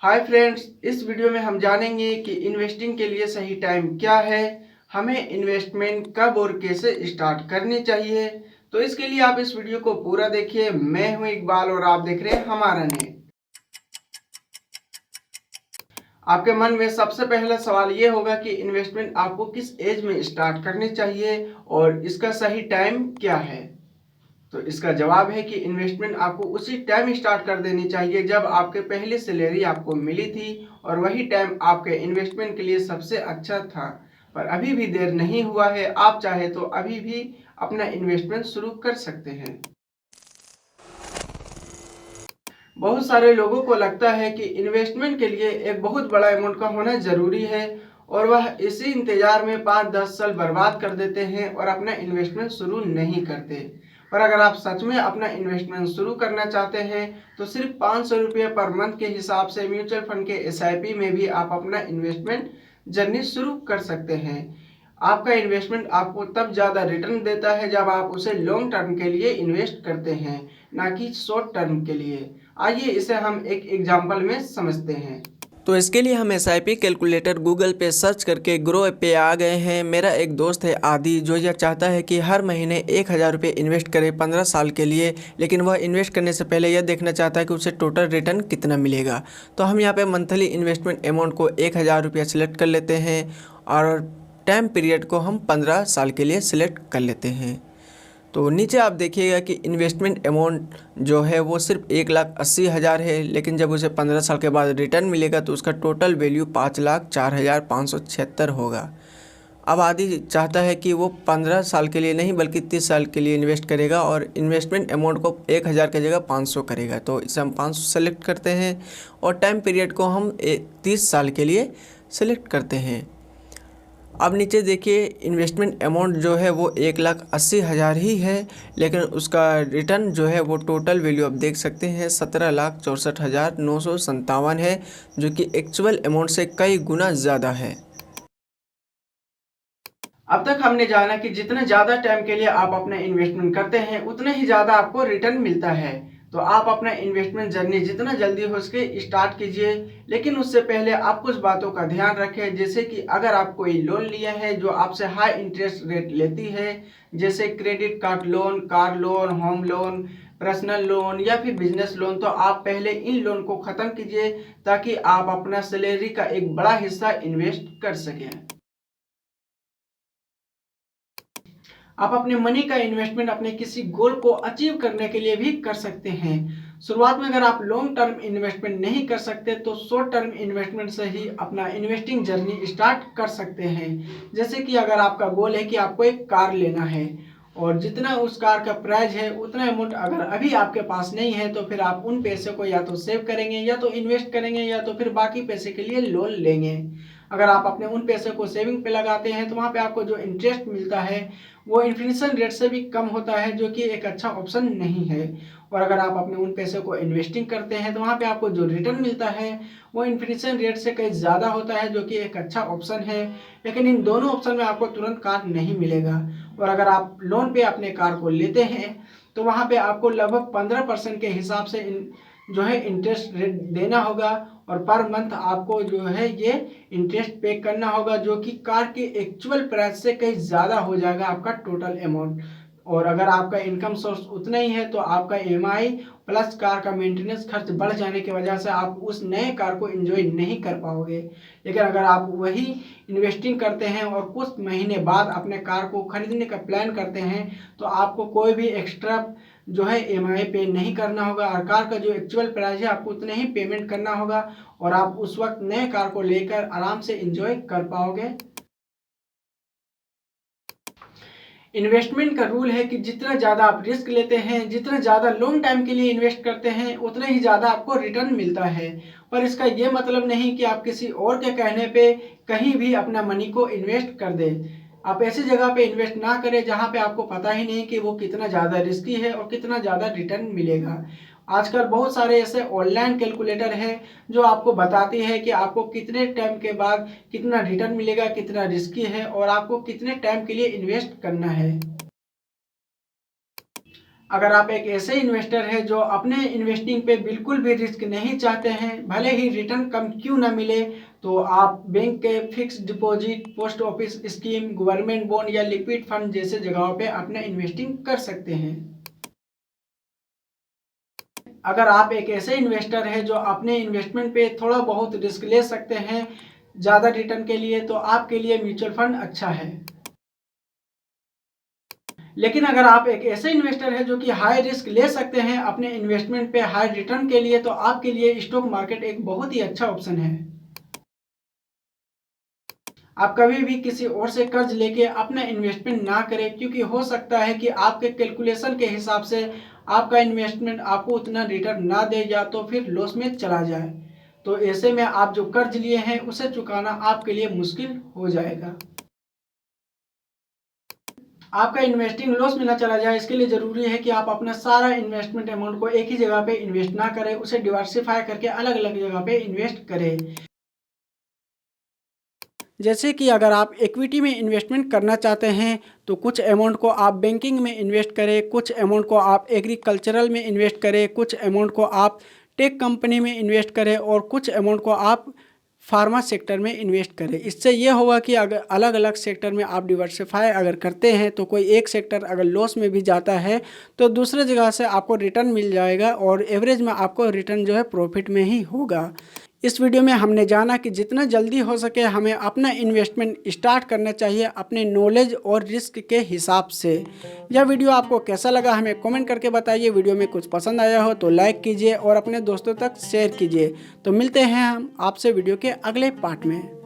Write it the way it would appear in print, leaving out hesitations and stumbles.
Hi friends, इस video में हम जानेंगे कि इन्वेस्टिंग के लिए सही टाइम क्या है, हमें इन्वेस्टमेंट कब और कैसे स्टार्ट करनी चाहिए। तो इसके लिए आप इस वीडियो को पूरा देखिए। मैं हूं इकबाल और आप देख रहे हैं हमारा ने। आपके मन में सबसे पहला सवाल ये होगा कि इन्वेस्टमेंट आपको किस एज में स्टार्ट करनी चाहिए और इसका सही टाइम क्या है। तो इसका जवाब है कि इन्वेस्टमेंट आपको उसी टाइम स्टार्ट कर देनी चाहिए जब आपके पहली सैलरी आपको मिली थी, और वही टाइम आपके इन्वेस्टमेंट के लिए सबसे अच्छा था। पर अभी भी देर नहीं हुआ है, आप चाहे तो अभी भी अपना इन्वेस्टमेंट शुरू कर सकते हैं। बहुत सारे लोगों को लगता है कि इन्वेस्टमेंट के लिए एक बहुत बड़ा अमाउंट का होना जरूरी है, और वह इसी इंतजार में 5-10 साल बर्बाद कर देते हैं और अपना इन्वेस्टमेंट शुरू नहीं करते। पर अगर आप सच में अपना इन्वेस्टमेंट शुरू करना चाहते हैं तो सिर्फ 500 रुपये पर मंथ के हिसाब से म्यूचुअल फंड के SIP में भी आप अपना इन्वेस्टमेंट जर्नी शुरू कर सकते हैं। आपका इन्वेस्टमेंट आपको तब ज़्यादा रिटर्न देता है जब आप उसे लॉन्ग टर्म के लिए इन्वेस्ट करते हैं, ना कि शॉर्ट टर्म के लिए। आइए इसे हम एक एग्जाम्पल में समझते हैं। तो इसके लिए हम SIP कैलकुलेटर गूगल पे सर्च करके ग्रो ऐप पे आ गए हैं। मेरा एक दोस्त है आदि, जो यह चाहता है कि हर महीने 1,000 रुपये इन्वेस्ट करे 15 साल के लिए, लेकिन वह इन्वेस्ट करने से पहले यह देखना चाहता है कि उसे टोटल रिटर्न कितना मिलेगा। तो हम यहाँ पे मंथली इन्वेस्टमेंट अमाउंट को 1,000 रुपया सिलेक्ट कर लेते हैं और टाइम पीरियड को हम 15 साल के लिए सिलेक्ट कर लेते हैं। तो नीचे आप देखिएगा कि इन्वेस्टमेंट अमाउंट जो है वो सिर्फ 1,80,000 है, लेकिन जब उसे 15 साल के बाद रिटर्न मिलेगा तो उसका टोटल वैल्यू 5,04,576 होगा। अब आदि चाहता है कि वो 15 साल के लिए नहीं बल्कि 30 साल के लिए इन्वेस्ट करेगा और इन्वेस्टमेंट अमाउंट को 1,000 की जगह 500 करेगा। तो इसे हम 500 सेलेक्ट करते हैं और टाइम पीरियड को हम 30 साल के लिए सेलेक्ट करते हैं। अब नीचे देखिए, इन्वेस्टमेंट अमाउंट जो है वो 1,80,000 ही है, लेकिन उसका रिटर्न जो है वो टोटल वैल्यू आप देख सकते हैं 17,64,957 है, जो कि एक्चुअल अमाउंट से कई गुना ज़्यादा है। अब तक हमने जाना कि जितने ज़्यादा टाइम के लिए आप अपना इन्वेस्टमेंट करते हैं उतने ही ज़्यादा आपको रिटर्न मिलता है। तो आप अपना इन्वेस्टमेंट जर्नी जितना जल्दी हो सके स्टार्ट कीजिए, लेकिन उससे पहले आप कुछ बातों का ध्यान रखें। जैसे कि अगर आप कोई लोन लिए हैं जो आपसे हाई इंटरेस्ट रेट लेती है, जैसे credit card loan, car loan, home loan, personal loan या फिर बिजनेस लोन, तो आप पहले इन लोन को ख़त्म कीजिए ताकि आप अपना सैलरी का एक बड़ा हिस्सा इन्वेस्ट कर सकें। आप अपने मनी का इन्वेस्टमेंट अपने किसी गोल को अचीव करने के लिए भी कर सकते हैं। शुरुआत में अगर आप लॉन्ग टर्म इन्वेस्टमेंट नहीं कर सकते तो शॉर्ट टर्म इन्वेस्टमेंट से ही अपना इन्वेस्टिंग जर्नी स्टार्ट कर सकते हैं। जैसे कि अगर आपका गोल है कि आपको एक कार लेना है और जितना उस कार का प्राइस है उतना अमाउंट अगर अभी आपके पास नहीं है, तो फिर आप उन पैसे को या तो सेव करेंगे या तो इन्वेस्ट करेंगे या तो फिर बाकी पैसे के लिए लोन लेंगे। अगर आप अपने उन पैसे को सेविंग पे लगाते हैं तो वहाँ पे आपको जो इंटरेस्ट मिलता है वो इन्फ्लेशन रेट से भी कम होता है, जो कि एक अच्छा ऑप्शन नहीं है। और अगर आप अपने उन पैसे को इन्वेस्टिंग करते हैं तो वहाँ पे आपको जो रिटर्न मिलता है वो इन्फ्लेशन रेट से कहीं ज़्यादा होता है, जो कि एक अच्छा ऑप्शन है। लेकिन इन दोनों ऑप्शन में आपको तुरंत कार नहीं मिलेगा। और अगर आप लोन पे अपने कार को लेते हैं तो वहाँ पे आपको लगभग 15% के हिसाब से जो है इंटरेस्ट रेट देना होगा, और पर मंथ आपको जो है ये इंटरेस्ट पे करना होगा, जो कि कार के एक्चुअल प्राइस से कहीं ज़्यादा हो जाएगा आपका टोटल अमाउंट। और अगर आपका इनकम सोर्स उतना ही है तो आपका EMI प्लस कार का मेंटेनेंस खर्च बढ़ जाने की वजह से आप उस नए कार को एंजॉय नहीं कर पाओगे। लेकिन अगर आप वही इन्वेस्टिंग करते हैं और कुछ महीने बाद अपने कार को खरीदने का प्लान करते हैं तो आपको कोई भी एक्स्ट्रा जो है EMI पे नहीं करना होगा, और कार का जो एक्चुअल प्राइस है आपको उतने ही पेमेंट करना होगा, और आप उस वक्त नए कार को लेकर आराम से एंजॉय कर पाओगे। इन्वेस्टमेंट का रूल है कि जितना ज़्यादा आप रिस्क लेते हैं, जितना ज़्यादा लॉन्ग टाइम के लिए इन्वेस्ट करते हैं, उतना ही ज़्यादा आपको रिटर्न मिलता है। पर इसका ये मतलब नहीं कि आप किसी और के कहने पे कहीं भी अपना मनी को इन्वेस्ट कर दें। आप ऐसी जगह पे इन्वेस्ट ना करें जहाँ पे आपको पता ही नहीं कि वो कितना ज़्यादा रिस्की है और कितना ज़्यादा रिटर्न मिलेगा। आजकल बहुत सारे ऐसे ऑनलाइन कैलकुलेटर हैं जो आपको बताती है कि आपको कितने टाइम के बाद कितना रिटर्न मिलेगा, कितना रिस्की है और आपको कितने टाइम के लिए इन्वेस्ट करना है। अगर आप एक ऐसे इन्वेस्टर हैं जो अपने इन्वेस्टिंग पे बिल्कुल भी रिस्क नहीं चाहते हैं, भले ही रिटर्न कम क्यों ना मिले, तो आप बैंक के fix deposit, post office scheme, government bond या लिक्विड फंड जैसे जगहों पे अपने इन्वेस्टिंग कर सकते हैं। अगर आप एक ऐसे इन्वेस्टर हैं जो अपने इन्वेस्टमेंट पे थोड़ा बहुत रिस्क ले सकते हैं ज़्यादा रिटर्न के लिए, तो आपके लिए म्यूचुअल फंड अच्छा है। लेकिन अगर आप एक ऐसे इन्वेस्टर हैं जो कि हाई रिस्क ले सकते हैं अपने इन्वेस्टमेंट पे हाई रिटर्न के लिए, तो आपके लिए स्टॉक मार्केट एक बहुत ही अच्छा ऑप्शन है। आप कभी भी किसी और से कर्ज लेके अपना इन्वेस्टमेंट ना करें, क्योंकि हो सकता है कि आपके कैलकुलेशन के हिसाब से आपका इन्वेस्टमेंट आपको उतना रिटर्न ना दे या तो फिर लॉस में चला जाए। तो ऐसे में आप जो कर्ज लिए हैं उसे चुकाना आपके लिए मुश्किल हो जाएगा। आपका इन्वेस्टिंग लॉस में ना चला जाए, इसके लिए ज़रूरी है कि आप अपना सारा इन्वेस्टमेंट अमाउंट को एक ही जगह पे इन्वेस्ट ना करें, उसे डिवर्सिफाई करके अलग अलग जगह पे इन्वेस्ट करें। जैसे कि अगर आप इक्विटी में इन्वेस्टमेंट करना चाहते हैं तो कुछ अमाउंट को आप बैंकिंग में इन्वेस्ट करें, कुछ अमाउंट को आप एग्रीकल्चरल में इन्वेस्ट करें, कुछ अमाउंट को आप टेक कंपनी में इन्वेस्ट करें और कुछ अमाउंट को आप फार्मा सेक्टर में इन्वेस्ट करें। इससे ये होगा कि अगर अलग अलग सेक्टर में आप डिवर्सिफाई अगर करते हैं तो कोई एक सेक्टर अगर लॉस में भी जाता है तो दूसरे जगह से आपको रिटर्न मिल जाएगा और एवरेज में आपको रिटर्न जो है प्रॉफिट में ही होगा। इस वीडियो में हमने जाना कि जितना जल्दी हो सके हमें अपना इन्वेस्टमेंट स्टार्ट करना चाहिए अपने नॉलेज और रिस्क के हिसाब से। यह वीडियो आपको कैसा लगा हमें कमेंट करके बताइए। वीडियो में कुछ पसंद आया हो तो लाइक कीजिए और अपने दोस्तों तक शेयर कीजिए। तो मिलते हैं हम आपसे वीडियो के अगले पार्ट में।